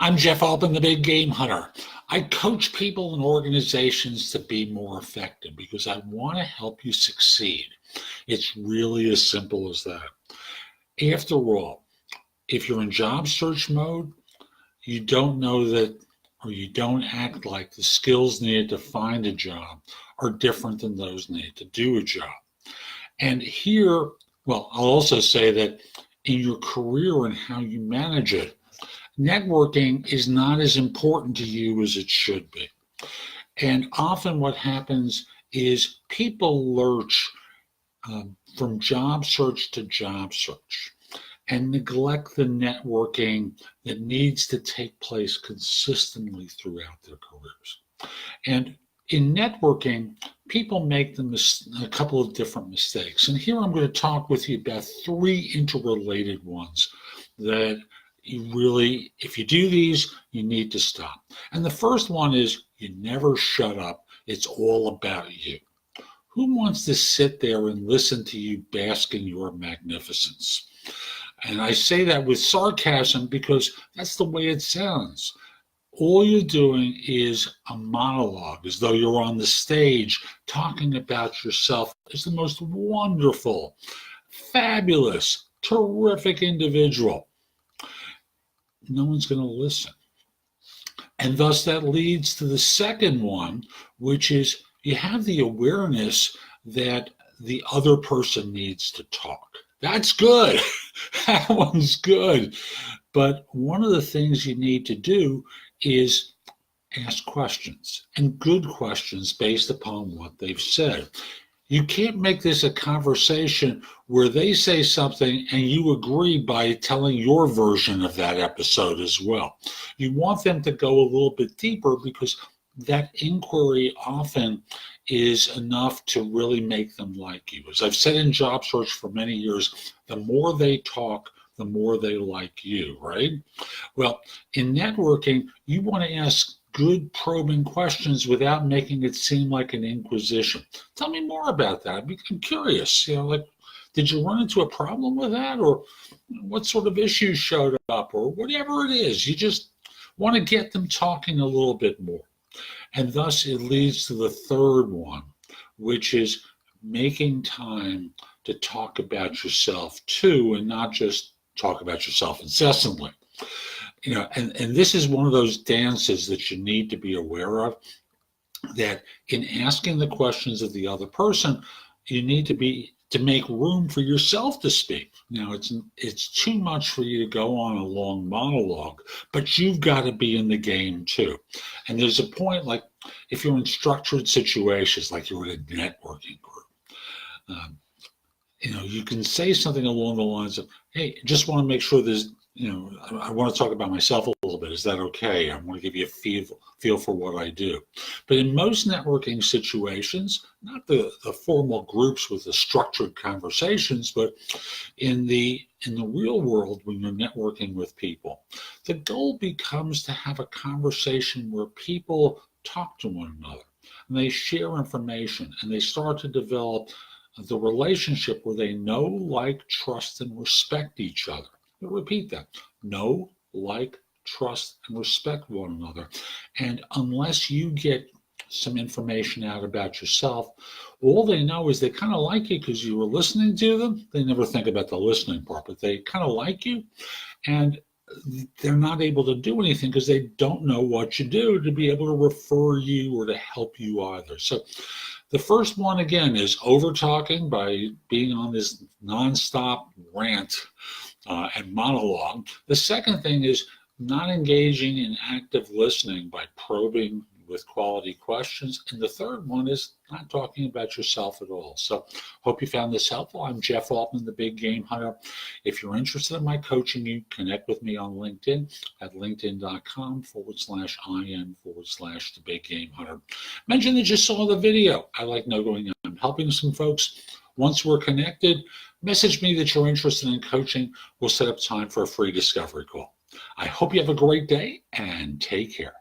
I'm Jeff Altman, the Big Game Hunter. I coach people and organizations to be more effective because I want to help you succeed. It's really as simple as that. After all, if you're in job search mode, you don't know that, or you don't act like the skills needed to find a job are different than those needed to do a job. And here, well, I'll also say that in your career and how you manage it, networking is not as important to you as it should be. And often what happens is people lurch from job search to job search and neglect the networking that needs to take place consistently throughout their careers. And in networking, people make a couple of different mistakes. And here I'm going to talk with you about 3 interrelated ones that you really, if you do these, you need to stop. And the first one is you never shut up. It's all about you. Who wants to sit there and listen to you bask in your magnificence? And I say that with sarcasm because that's the way it sounds. All you're doing is a monologue, as though you're on the stage talking about yourself as the most wonderful, fabulous, terrific individual. No one's going to listen. And thus that leads to the second one, which is you have the awareness that the other person needs to talk. That's good. That one's good. But one of the things you need to do is ask questions, and good questions based upon what they've said. You can't make this a conversation where they say something and you agree by telling your version of that episode as well. You want them to go a little bit deeper because that inquiry often is enough to really make them like you. As I've said in job search for many years, the more they talk, the more they like you, right? Well, in networking, you want to ask good probing questions without making it seem like an inquisition. Tell me more about that. I'm curious, like, did you run into a problem with that, or what sort of issues showed up, or whatever it is. You just want to get them talking a little bit more. And thus it leads to the third one, which is making time to talk about yourself too, and not just talk about yourself incessantly. And this is one of those dances that you need to be aware of, that in asking the questions of the other person, you need to make room for yourself to speak. Now, it's too much for you to go on a long monologue, but you've got to be in the game too. And there's a point, like if you're in structured situations, like you're in a networking group, you can say something along the lines of, hey, just want to make sure there's, I want to talk about myself a little bit. Is that okay? I want to give you a feel for what I do. But in most networking situations, not the formal groups with the structured conversations, but in the real world, when you're networking with people, the goal becomes to have a conversation where people talk to one another and they share information and they start to develop the relationship where they know, like, trust, and respect each other. I'll repeat that. Know, like, trust, and respect one another. And unless you get some information out about yourself, all they know is they kind of like you because you were listening to them. They never think about the listening part, but they kind of like you. And they're not able to do anything because they don't know what you do to be able to refer you or to help you either. So the first one, again, is over-talking by being on this nonstop rant and monologue. The second thing is not engaging in active listening by probing with quality questions. And the third one is not talking about yourself at all. So hope you found this helpful. I'm Jeff Altman, the Big Game Hunter. If you're interested in my coaching, you connect with me on LinkedIn at linkedin.com/IN/the Big Game Hunter. Mention that you saw the video. I like knowing I'm helping some folks. Once we're connected, message me that you're interested in coaching. We'll set up time for a free discovery call. I hope you have a great day and take care.